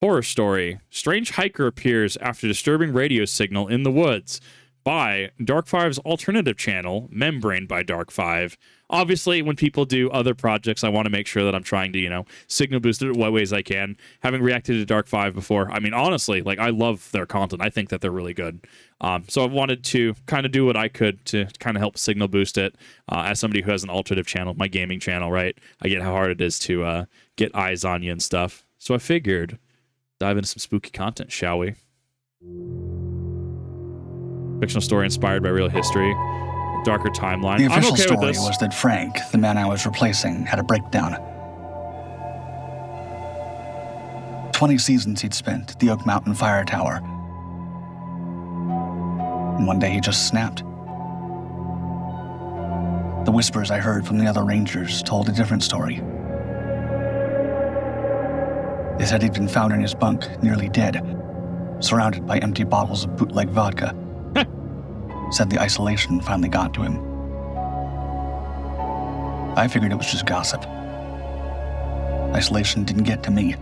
Horror story. Strange hiker appears after disturbing radio signal in the woods by Dark5's alternative channel, Membrane by Dark5. Obviously, when people do other projects, I want to make sure that I'm trying to, signal boost it in what ways I can. Having reacted to Dark5 before, I mean, honestly, like, I love their content. I think that they're really good. So I wanted to kind of do what I could to kind of help signal boost it. As somebody who has an alternative channel, my gaming channel, right? I get how hard it is to get eyes on you and stuff. So I figured, dive into some spooky content, shall we? Fictional story inspired by real history. Darker timeline. The official I'm okay story with this. was that Frank, the man I was replacing, had a breakdown. 20 seasons he'd spent at the Oak Mountain Fire Tower. And one day he just snapped. The whispers I heard from the other rangers told a different story. They said he'd been found in his bunk, nearly dead, surrounded by empty bottles of bootleg vodka. Said the isolation finally got to him. I figured it was just gossip. Isolation didn't get to me.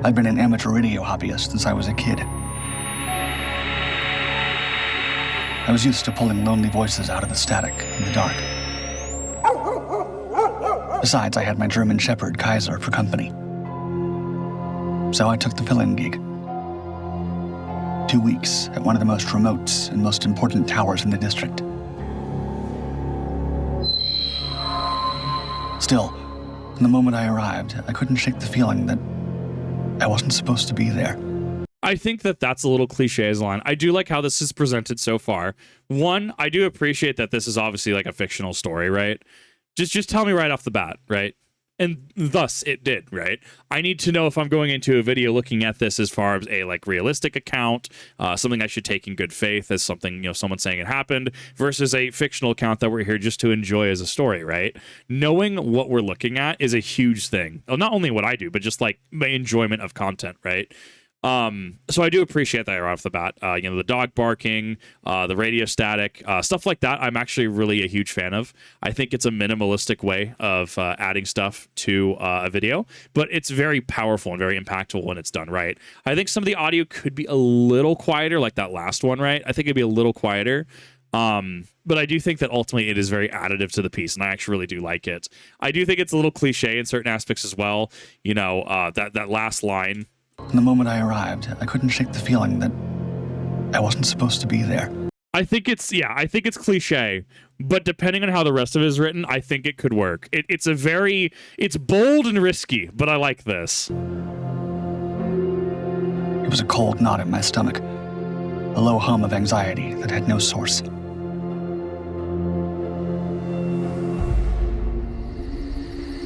I'd been an amateur radio hobbyist since I was a kid. I was used to pulling lonely voices out of the static in the dark. Besides, I had my German Shepherd, Kaiser, for company. So I took the fill-in gig. 2 weeks at one of the most remote and most important towers in the district. Still, from the moment I arrived, I couldn't shake the feeling that I wasn't supposed to be there. I think that that's a little cliche as a line. I do like how this is presented so far. One, I do appreciate that this is obviously like a fictional story, right? Just tell me right off the bat, right? And thus it did, right? I need to know if I'm going into a video looking at this as far as a like realistic account, something I should take in good faith as something, someone saying it happened, versus a fictional account that we're here just to enjoy as a story, right? Knowing what we're looking at is a huge thing. Well, not only what I do, but just like my enjoyment of content, right? So I do appreciate that right off the bat. The dog barking, the radio static, stuff like that. I'm actually really a huge fan of. I think it's a minimalistic way of adding stuff to a video, but it's very powerful and very impactful when it's done right. I think some of the audio could be a little quieter, like that last one, right? I think it'd be a little quieter. But I do think that ultimately it is very additive to the piece, and I actually really do like it. I do think it's a little cliche in certain aspects as well. That last line. From the moment I arrived, I couldn't shake the feeling that I wasn't supposed to be there. I think it's cliche, but depending on how the rest of it is written, I think it could work. It's bold and risky, but I like this. It was a cold knot in my stomach, a low hum of anxiety that had no source.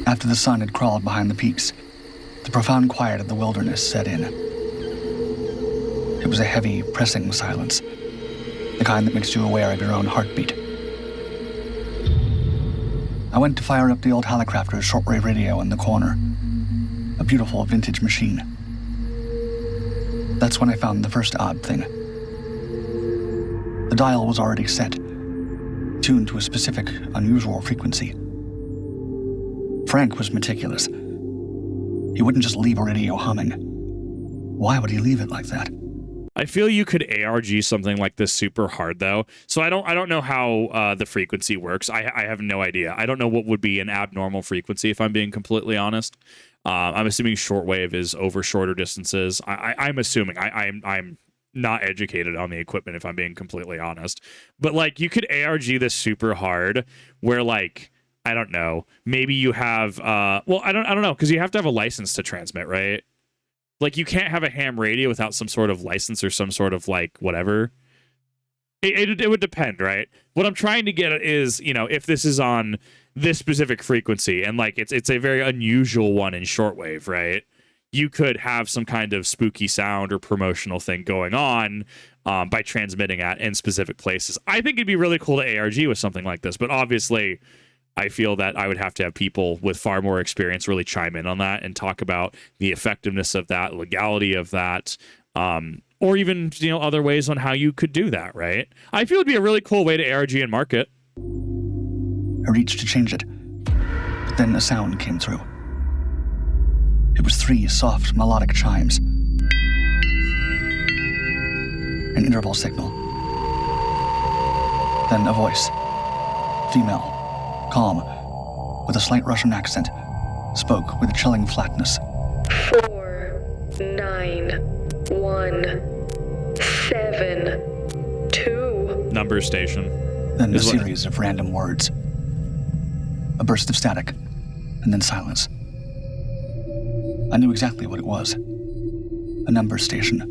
After the sun had crawled behind the peaks, the profound quiet of the wilderness set in. It was a heavy, pressing silence, the kind that makes you aware of your own heartbeat. I went to fire up the old Hallicrafter's shortwave radio in the corner, a beautiful vintage machine. That's when I found the first odd thing. The dial was already set, tuned to a specific, unusual frequency. Frank was meticulous. He wouldn't just leave a radio humming. Why would he leave it like that? I feel you could ARG something like this super hard, though. So I don't know how the frequency works. I have no idea. I don't know what would be an abnormal frequency, if I'm being completely honest. I'm assuming shortwave is over shorter distances. I'm assuming. I'm not educated on the equipment, if I'm being completely honest. But like, you could ARG this super hard, where like, I don't know. Maybe you have, I don't know, because you have to have a license to transmit, right? Like, you can't have a ham radio without some sort of license or some sort of, like, whatever. It would depend, right? What I'm trying to get at is, if this is on this specific frequency, and, like, it's a very unusual one in shortwave, right? You could have some kind of spooky sound or promotional thing going on by transmitting at in specific places. I think it'd be really cool to ARG with something like this, but obviously I feel that I would have to have people with far more experience really chime in on that and talk about the effectiveness of that, legality of that, or even, other ways on how you could do that, right? I feel it'd be a really cool way to ARG and market. I reached to change it, but then a sound came through. It was 3 soft, melodic chimes. An interval signal. Then a voice. Female. Calm. With a slight Russian accent. Spoke with a chilling flatness. 49172. Number station. Then a series of random words. A burst of static, and then silence. I knew exactly what it was. A number station.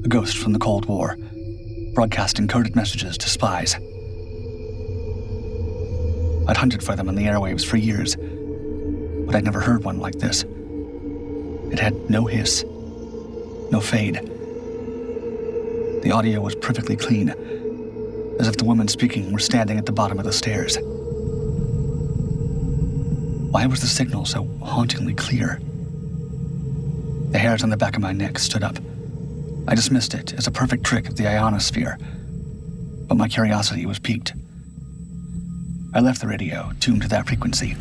A ghost from the Cold War, broadcasting coded messages to spies. I'd hunted for them on the airwaves for years, but I'd never heard one like this. It had no hiss, no fade. The audio was perfectly clean, as if the woman speaking were standing at the bottom of the stairs. Why was the signal so hauntingly clear? The hairs on the back of my neck stood up. I dismissed it as a perfect trick of the ionosphere, but my curiosity was piqued. I left the radio tuned to that frequency.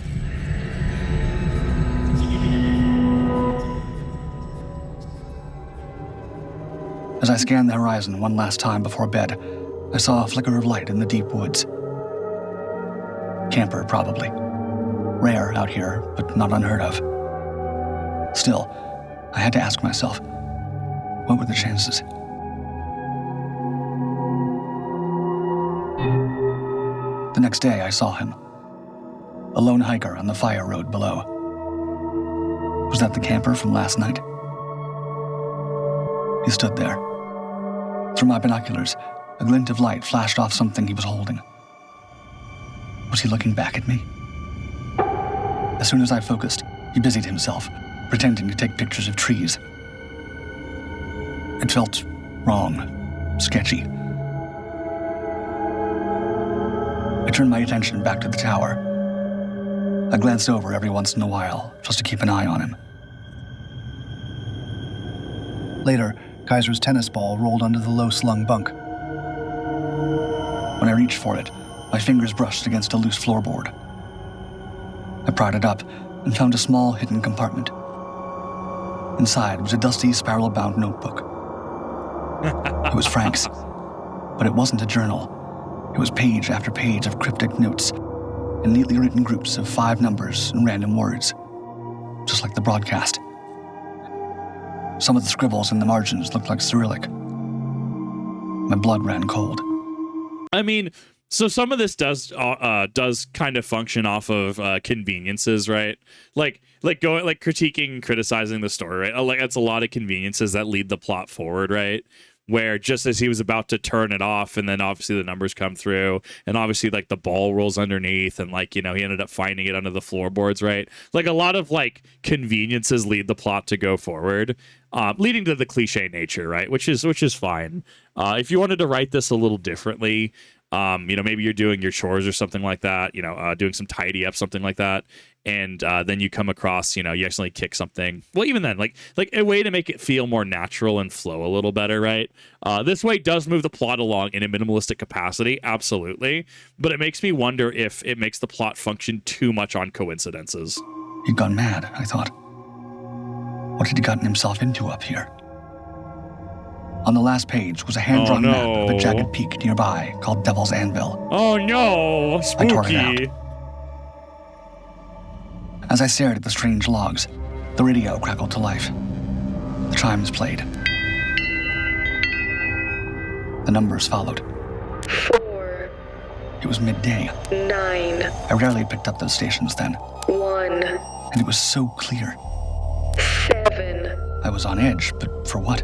As I scanned the horizon one last time before bed, I saw a flicker of light in the deep woods. Camper, probably. Rare out here, but not unheard of. Still, I had to ask myself, what were the chances? The next day, I saw him. A lone hiker on the fire road below. Was that the camper from last night? He stood there. Through my binoculars, a glint of light flashed off something he was holding. Was he looking back at me? As soon as I focused, he busied himself, pretending to take pictures of trees. It felt wrong, sketchy. I turned my attention back to the tower. I glanced over every once in a while, just to keep an eye on him. Later, Kaiser's tennis ball rolled under the low-slung bunk. When I reached for it, my fingers brushed against a loose floorboard. I pried it up and found a small hidden compartment. Inside was a dusty, spiral-bound notebook. It was Frank's, but it wasn't a journal. It was page after page of cryptic notes in neatly written groups of 5 numbers and random words, just like the broadcast. Some of the scribbles in the margins looked like Cyrillic. My blood ran cold. I mean, so some of this does kind of function off of conveniences, right? Like critiquing and criticizing the story, right? Like that's a lot of conveniences that lead the plot forward, right? Where just as he was about to turn it off, and then obviously the numbers come through, and obviously like the ball rolls underneath, and like, you know, he ended up finding it under the floorboards, right? Like a lot of like conveniences lead the plot to go forward, leading to the cliche nature, right? Which is fine. If you wanted to write this a little differently, you know, maybe you're doing your chores or something like that, you know, doing some tidy up, something like that. And then you come across, you know, you accidentally kick something. Well, even then, like a way to make it feel more natural and flow a little better, right? This way does move the plot along in a minimalistic capacity, absolutely. But it makes me wonder if it makes the plot function too much on coincidences. He'd gone mad, I thought. What had he gotten himself into up here? On the last page was a hand-drawn map of a jagged peak nearby called Devil's Anvil. Oh no, I tore it spooky. out. As I stared at the strange logs, the radio crackled to life. The chimes played. The numbers followed. 4 It was midday. 9 I rarely picked up those stations then, 1 and it was so clear. 7 I was on edge, but for what?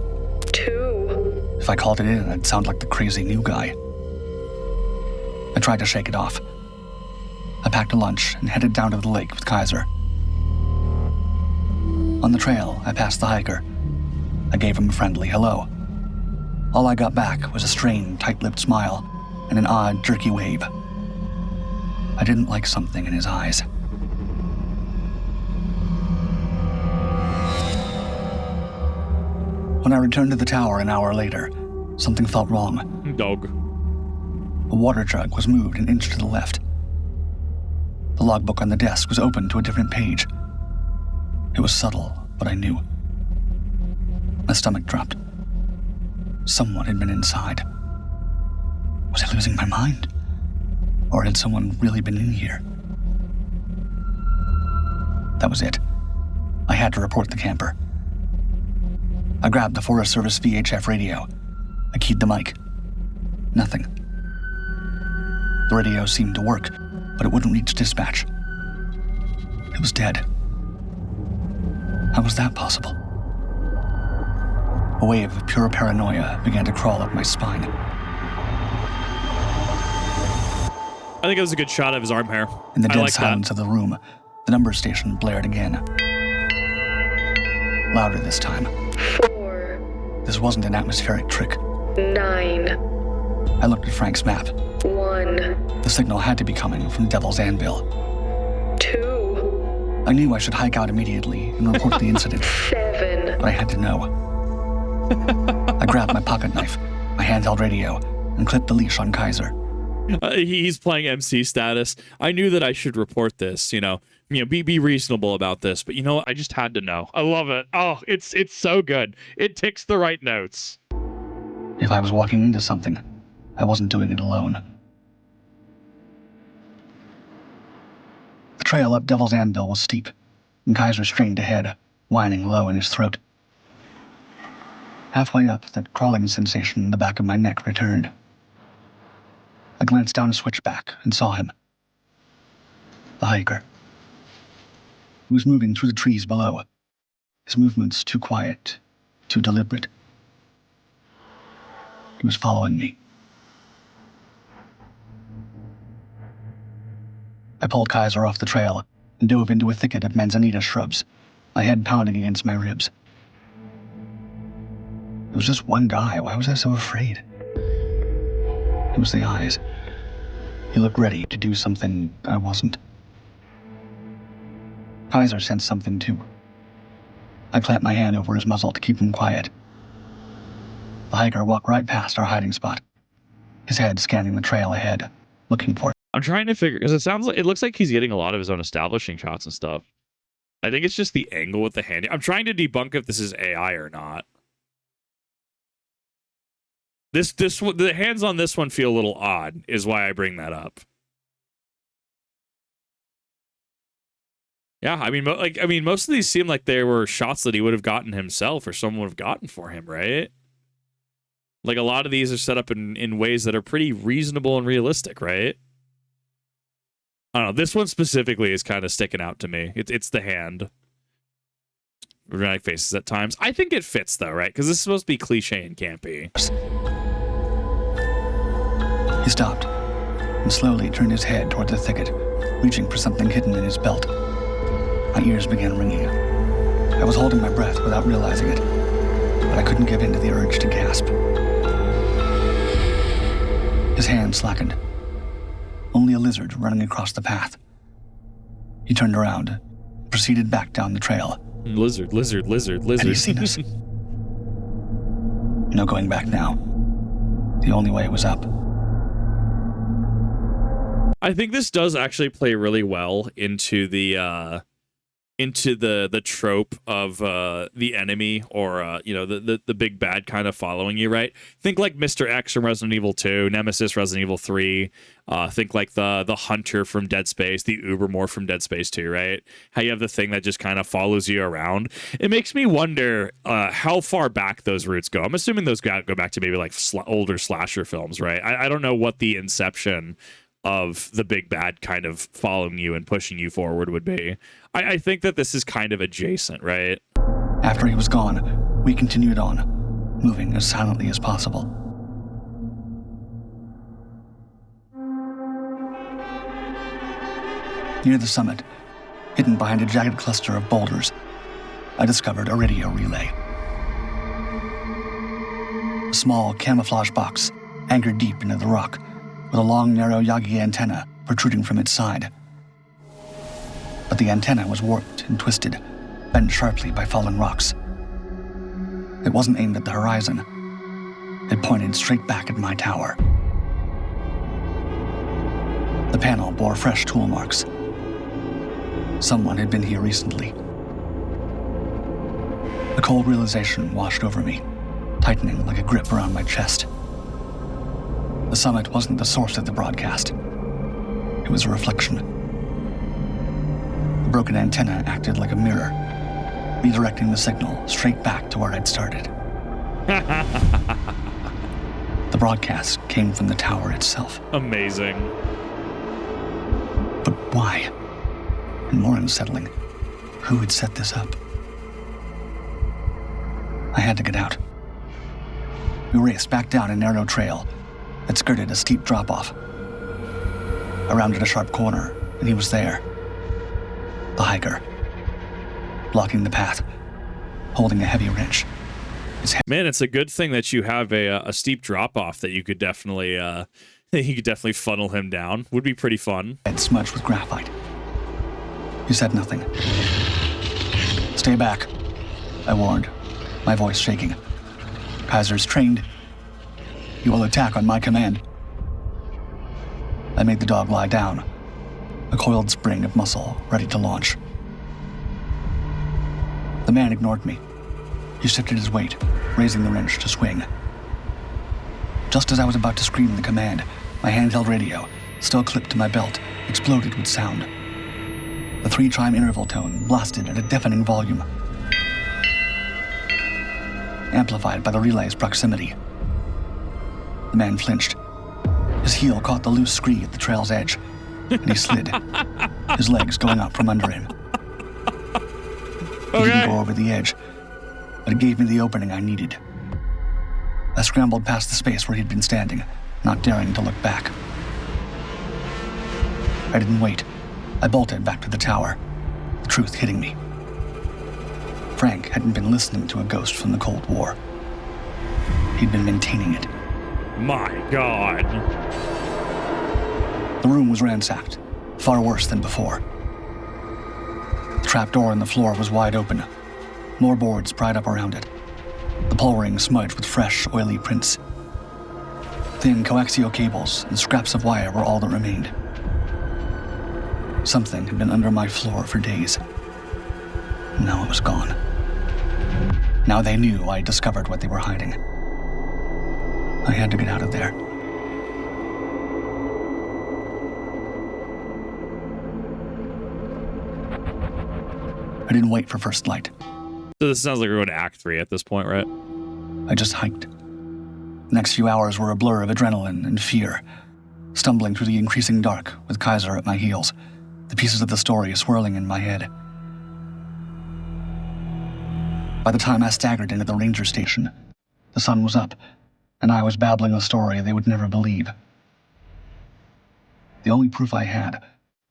2 If I called it in, I'd sound like the crazy new guy. I tried to shake it off. I packed a lunch and headed down to the lake with Kaiser. On the trail, I passed the hiker. I gave him a friendly hello. All I got back was a strained, tight-lipped smile and an odd, jerky wave. I didn't like something in his eyes. When I returned to the tower an hour later, something felt wrong. Dog. A water jug was moved an inch to the left. The logbook on the desk was open to a different page. It was subtle, but I knew. My stomach dropped. Someone had been inside. Was I losing my mind? Or had someone really been in here? That was it. I had to report the camper. I grabbed the Forest Service VHF radio. I keyed the mic. Nothing. The radio seemed to work, but it wouldn't reach dispatch. It was dead. How was that possible? A wave of pure paranoia began to crawl up my spine. I think it was a good shot of his arm hair. In the I dead like silence of the room, the number station blared again. Louder this time. 4, This wasn't an atmospheric trick. 9, I looked at Frank's map. 1, The signal had to be coming from Devil's Anvil. 2, I knew I should hike out immediately and report the incident, 7, but I had to know. I grabbed my pocket knife, my handheld radio, and clipped the leash on Kaiser. He's playing MC status. I knew that I should report this, be reasonable about this, but you know what? I just had to know. I love it. Oh, it's so good. It ticks the right notes. If I was walking into something, I wasn't doing it alone. The trail up Devil's Anvil was steep, and Kaiser strained ahead, whining low in his throat. Halfway up, that crawling sensation in the back of my neck returned. I glanced down a switchback and saw him. The hiker. He was moving through the trees below. His movements too quiet, too deliberate. He was following me. I pulled Kaiser off the trail and dove into a thicket of manzanita shrubs, my head pounding against my ribs. It was just one guy. Why was I so afraid? It was the eyes. He looked ready to do something I wasn't. Kaiser sensed something too. I clamped my hand over his muzzle to keep him quiet. The hiker walked right past our hiding spot, his head scanning the trail ahead, looking for it. I'm trying to figure, because it looks like he's getting a lot of his own establishing shots and stuff. I think it's just the angle with the hand. I'm trying to debunk if this is AI or not. The hands on this one feel a little odd, is why I bring that up. Yeah, I mean, most of these seem like they were shots that he would have gotten himself or someone would have gotten for him, right? Like, a lot of these are set up in ways that are pretty reasonable and realistic, right? I don't know. This one specifically is kind of sticking out to me. It's the hand. Dramatic faces at times. I think it fits, though, right? Because this is supposed to be cliche and campy. He stopped and slowly turned his head toward the thicket, reaching for something hidden in his belt. My ears began ringing. I was holding my breath without realizing it, but I couldn't give in to the urge to gasp. His hand slackened. Only a lizard running across the path. He turned around and proceeded back down the trail. Lizard. Had he seen us? No going back now. The only way was up. I think this does actually play really well into the trope of the enemy or the big bad kind of following you, right? Think like Mr. X from Resident Evil 2, Nemesis Resident Evil 3. Think like the Hunter from Dead Space, the Ubermorph from Dead Space 2, right? How you have the thing that just kind of follows you around. It makes me wonder how far back those roots go. I'm assuming those go back to maybe like older slasher films, right? I don't know what the inception of the big bad kind of following you and pushing you forward would be. I think that this is kind of adjacent, right? After he was gone, we continued on, moving as silently as possible. Near the summit, hidden behind a jagged cluster of boulders, I discovered a radio relay. A small camouflage box anchored deep into the rock, with a long, narrow Yagi antenna protruding from its side. But the antenna was warped and twisted, bent sharply by fallen rocks. It wasn't aimed at the horizon. It pointed straight back at my tower. The panel bore fresh tool marks. Someone had been here recently. A cold realization washed over me, tightening like a grip around my chest. The summit wasn't the source of the broadcast. It was a reflection. The broken antenna acted like a mirror, redirecting the signal straight back to where I'd started. The broadcast came from the tower itself. Amazing. But why? And more unsettling, who had set this up? I had to get out. We raced back down a narrow trail that skirted a steep drop-off. I rounded a sharp corner, and he was there. The hiker, blocking the path, holding a heavy wrench. Man, it's a good thing that you have a steep drop-off that you could definitely funnel him down. Would be pretty fun. Head smudged with graphite. He said nothing. Stay back, I warned, my voice shaking. Kaiser's trained. He will attack on my command. I made the dog lie down, a coiled spring of muscle ready to launch. The man ignored me. He shifted his weight, raising the wrench to swing. Just as I was about to scream the command, my handheld radio, still clipped to my belt, exploded with sound. The 3-chime interval tone blasted at a deafening volume, amplified by the relay's proximity. The man flinched. His heel caught the loose scree at the trail's edge, and he slid, his legs going up from under him. He didn't go over the edge, but it gave me the opening I needed. I scrambled past the space where he'd been standing, not daring to look back. I didn't wait. I bolted back to the tower, the truth hitting me. Frank hadn't been listening to a ghost from the Cold War. He'd been maintaining it. My God. The room was ransacked, far worse than before. The trapdoor in the floor was wide open, more boards pried up around it, the pole ring smudged with fresh, oily prints. Thin coaxial cables and scraps of wire were all that remained. Something had been under my floor for days. Now it was gone. Now they knew I had discovered what they were hiding. I had to get out of there. I didn't wait for first light. So this sounds like we're going to Act 3 at this point, right? I just hiked. The next few hours were a blur of adrenaline and fear, stumbling through the increasing dark with Kaiser at my heels, the pieces of the story swirling in my head. By the time I staggered into the ranger station, the sun was up, and I was babbling a story they would never believe. The only proof I had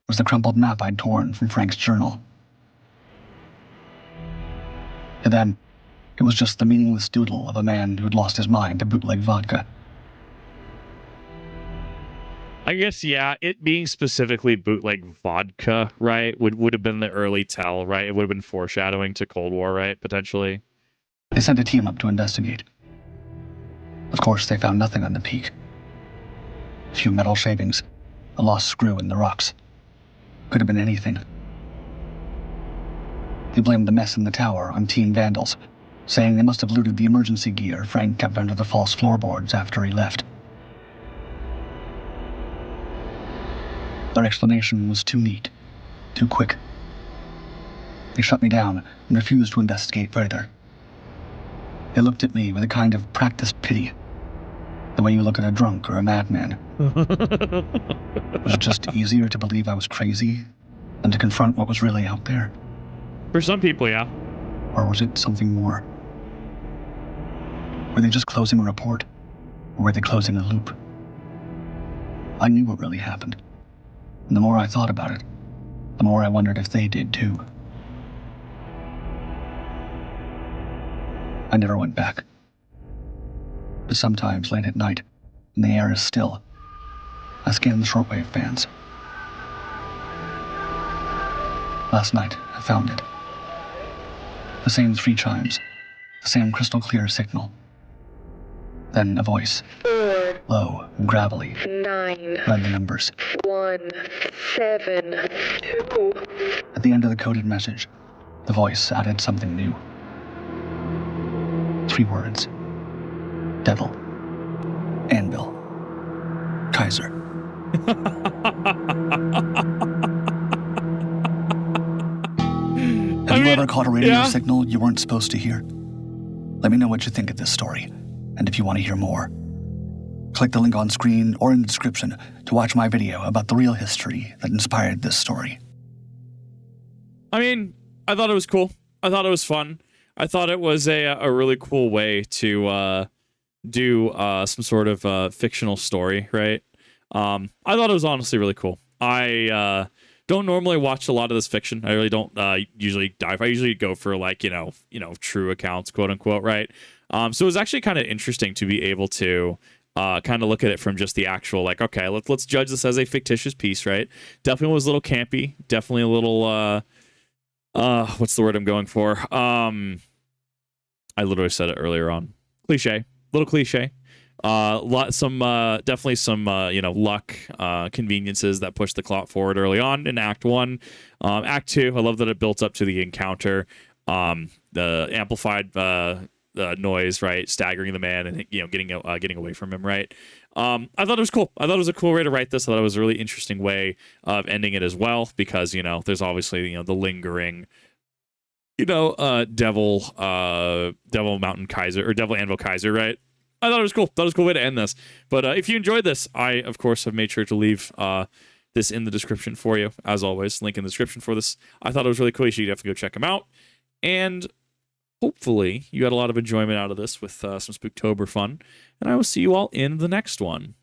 was the crumpled map I'd torn from Frank's journal. To them, it was just the meaningless doodle of a man who'd lost his mind to bootleg vodka. I guess, yeah, it being specifically bootleg vodka, right, would have been the early tell, right? It would have been foreshadowing to Cold War, right, potentially. They sent a team up to investigate. Of course, they found nothing on the peak. A few metal shavings, a lost screw in the rocks. Could have been anything. They blamed the mess in the tower on teen vandals, saying they must have looted the emergency gear Frank kept under the false floorboards after he left. Their explanation was too neat, too quick. They shut me down and refused to investigate further. They looked at me with a kind of practiced pity, the way you look at a drunk or a madman. Was it just easier to believe I was crazy than to confront what was really out there? For some people, yeah. Or was it something more? Were they just closing a report? Or were they closing a loop? I knew what really happened. And the more I thought about it, the more I wondered if they did too. I never went back. But sometimes late at night, when the air is still, I scan the shortwave bands. Last night, I found it. The same 3 chimes, the same crystal clear signal. Then a voice, 4, low and gravelly, 9, read the numbers. 1, 7, 2. At the end of the coded message, the voice added something new. 3 words: devil, anvil, Kaiser. Have you ever caught a radio signal you weren't supposed to hear? Let me know what you think of this story, and if you want to hear more. Click the link on screen or in the description to watch my video about the real history that inspired this story. I mean, I thought it was cool. I thought it was fun. I thought it was a really cool way to do some sort of fictional story, right? I thought it was honestly really cool. I don't normally watch a lot of this fiction. I really don't usually dive. I usually go for like, true accounts, quote unquote, right? So it was actually kind of interesting to be able to kind of look at it from just the actual, like, okay, let's judge this as a fictitious piece, right? Definitely was a little campy. Definitely a little, what's the word I'm going for? I literally said it earlier on. Cliche. Little cliche. Definitely some luck, conveniences that push the plot forward early on in Act 1. Act 2, I love that it built up to the encounter, the amplified noise, right, staggering the man and getting away from him, right. I thought it was cool. I thought it was a cool way to write this. I thought it was a really interesting way of ending it as well, because there's obviously the lingering devil mountain Kaiser, or devil anvil Kaiser, right. I thought it was cool. That was a cool way to end this. But if you enjoyed this, I, of course, have made sure to leave this in the description for you. As always, link in the description for this. I thought it was really cool. You should definitely go check them out. And hopefully you had a lot of enjoyment out of this with some Spooktober fun. And I will see you all in the next one.